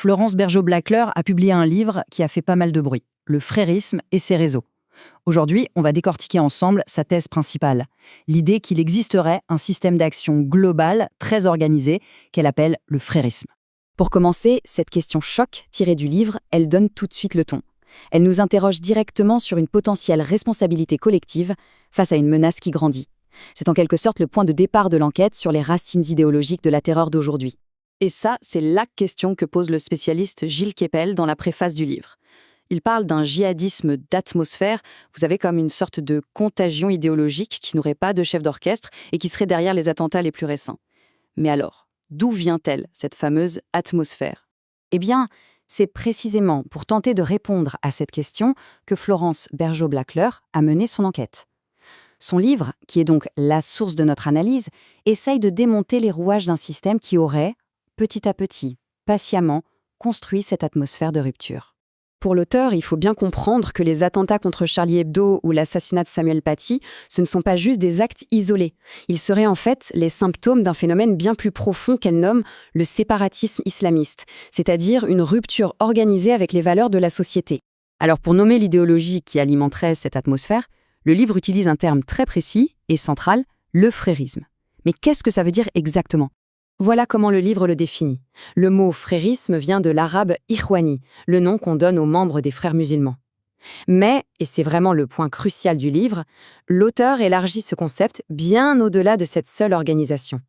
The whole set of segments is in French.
Florence Bergeaud-Blackler a publié un livre qui a fait pas mal de bruit, Le frérisme et ses réseaux. Aujourd'hui, on va décortiquer ensemble sa thèse principale, l'idée qu'il existerait un système d'action global, très organisé, qu'elle appelle le frérisme. Pour commencer, cette question choc tirée du livre, elle donne tout de suite le ton. Elle nous interroge directement sur une potentielle responsabilité collective face à une menace qui grandit. C'est en quelque sorte le point de départ de l'enquête sur les racines idéologiques de la terreur d'aujourd'hui. Et ça, c'est la question que pose le spécialiste Gilles Kepel dans la préface du livre. Il parle d'un djihadisme d'atmosphère, vous avez comme une sorte de contagion idéologique qui n'aurait pas de chef d'orchestre et qui serait derrière les attentats les plus récents. Mais alors, d'où vient-elle, cette fameuse atmosphère ? Eh bien, c'est précisément pour tenter de répondre à cette question que Florence Bergeaud-Blackler a mené son enquête. Son livre, qui est donc la source de notre analyse, essaye de démonter les rouages d'un système qui aurait, petit à petit, patiemment, construit cette atmosphère de rupture. Pour l'auteur, il faut bien comprendre que les attentats contre Charlie Hebdo ou l'assassinat de Samuel Paty, ce ne sont pas juste des actes isolés. Ils seraient en fait les symptômes d'un phénomène bien plus profond qu'elle nomme le séparatisme islamiste, c'est-à-dire une rupture organisée avec les valeurs de la société. Alors pour nommer l'idéologie qui alimenterait cette atmosphère, le livre utilise un terme très précis et central, le frérisme. Mais qu'est-ce que ça veut dire exactement ? Voilà comment le livre le définit. Le mot frérisme vient de l'arabe ikhwani, le nom qu'on donne aux membres des frères musulmans. Mais, et c'est vraiment le point crucial du livre, l'auteur élargit ce concept bien au-delà de cette seule organisation.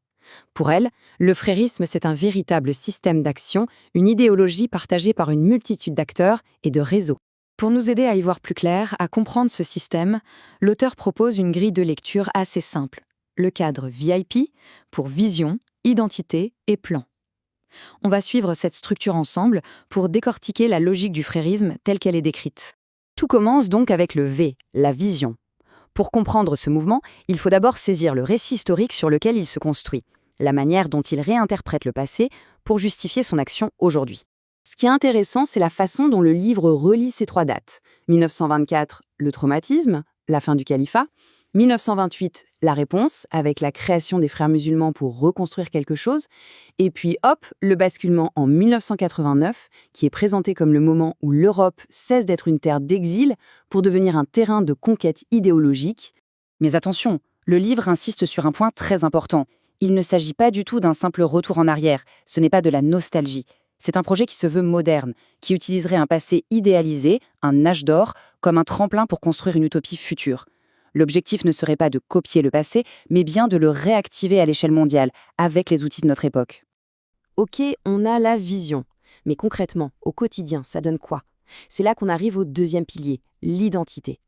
Pour elle, le frérisme, c'est un véritable système d'action, une idéologie partagée par une multitude d'acteurs et de réseaux. Pour nous aider à y voir plus clair, à comprendre ce système, l'auteur propose une grille de lecture assez simple. Le cadre VIP pour vision, identité et plan. On va suivre cette structure ensemble pour décortiquer la logique du frérisme telle qu'elle est décrite. Tout commence donc avec le V, la vision. Pour comprendre ce mouvement, il faut d'abord saisir le récit historique sur lequel il se construit, la manière dont il réinterprète le passé pour justifier son action aujourd'hui. Ce qui est intéressant, c'est la façon dont le livre relie ces trois dates. 1924, le traumatisme, la fin du califat. 1928, la réponse, avec la création des frères musulmans pour reconstruire quelque chose. Et puis hop, le basculement en 1989, qui est présenté comme le moment où l'Europe cesse d'être une terre d'exil pour devenir un terrain de conquête idéologique. Mais attention, le livre insiste sur un point très important. Il ne s'agit pas du tout d'un simple retour en arrière, ce n'est pas de la nostalgie. C'est un projet qui se veut moderne, qui utiliserait un passé idéalisé, un âge d'or, comme un tremplin pour construire une utopie future. L'objectif ne serait pas de copier le passé, mais bien de le réactiver à l'échelle mondiale, avec les outils de notre époque. Ok, on a la vision. Mais concrètement, au quotidien, ça donne quoi ? C'est là qu'on arrive au deuxième pilier, l'identité.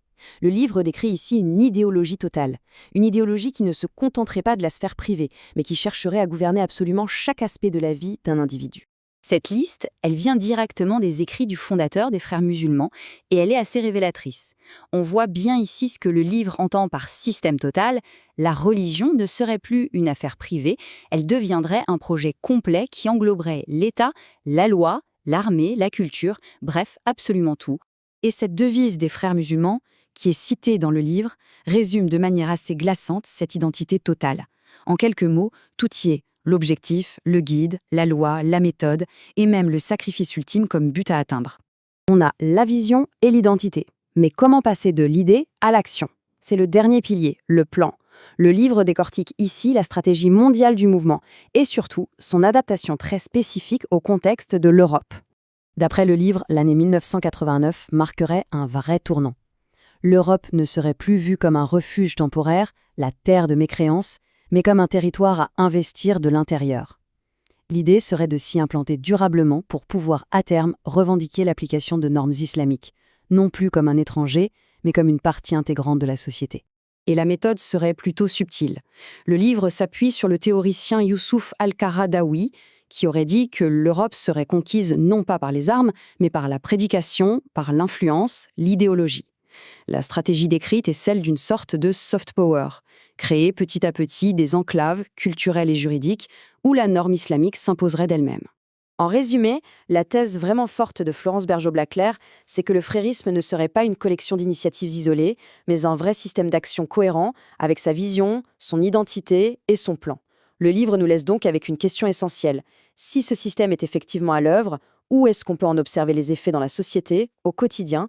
Le livre décrit ici une idéologie totale. Une idéologie qui ne se contenterait pas de la sphère privée, mais qui chercherait à gouverner absolument chaque aspect de la vie d'un individu. Cette liste, elle vient directement des écrits du fondateur des frères musulmans et elle est assez révélatrice. On voit bien ici ce que le livre entend par système total. La religion ne serait plus une affaire privée, elle deviendrait un projet complet qui engloberait l'État, la loi, l'armée, la culture, bref, absolument tout. Et cette devise des frères musulmans, qui est citée dans le livre, résume de manière assez glaçante cette identité totale. En quelques mots, tout y est. L'objectif, le guide, la loi, la méthode et même le sacrifice ultime comme but à atteindre. On a la vision et l'identité. Mais comment passer de l'idée à l'action ? C'est le dernier pilier, le plan. Le livre décortique ici la stratégie mondiale du mouvement et surtout son adaptation très spécifique au contexte de l'Europe. D'après le livre, l'année 1989 marquerait un vrai tournant. L'Europe ne serait plus vue comme un refuge temporaire, la terre de mécréance, mais comme un territoire à investir de l'intérieur. L'idée serait de s'y implanter durablement pour pouvoir, à terme, revendiquer l'application de normes islamiques, non plus comme un étranger, mais comme une partie intégrante de la société. Et la méthode serait plutôt subtile. Le livre s'appuie sur le théoricien Youssouf Al-Qaradawi, qui aurait dit que l'Europe serait conquise non pas par les armes, mais par la prédication, par l'influence, l'idéologie. La stratégie décrite est celle d'une sorte de soft power, créer petit à petit des enclaves culturelles et juridiques où la norme islamique s'imposerait d'elle-même. En résumé, la thèse vraiment forte de Florence Bergeaud-Blackler, c'est que le frérisme ne serait pas une collection d'initiatives isolées, mais un vrai système d'action cohérent avec sa vision, son identité et son plan. Le livre nous laisse donc avec une question essentielle. Si ce système est effectivement à l'œuvre, Où est-ce qu'on peut en observer les effets dans la société, au quotidien,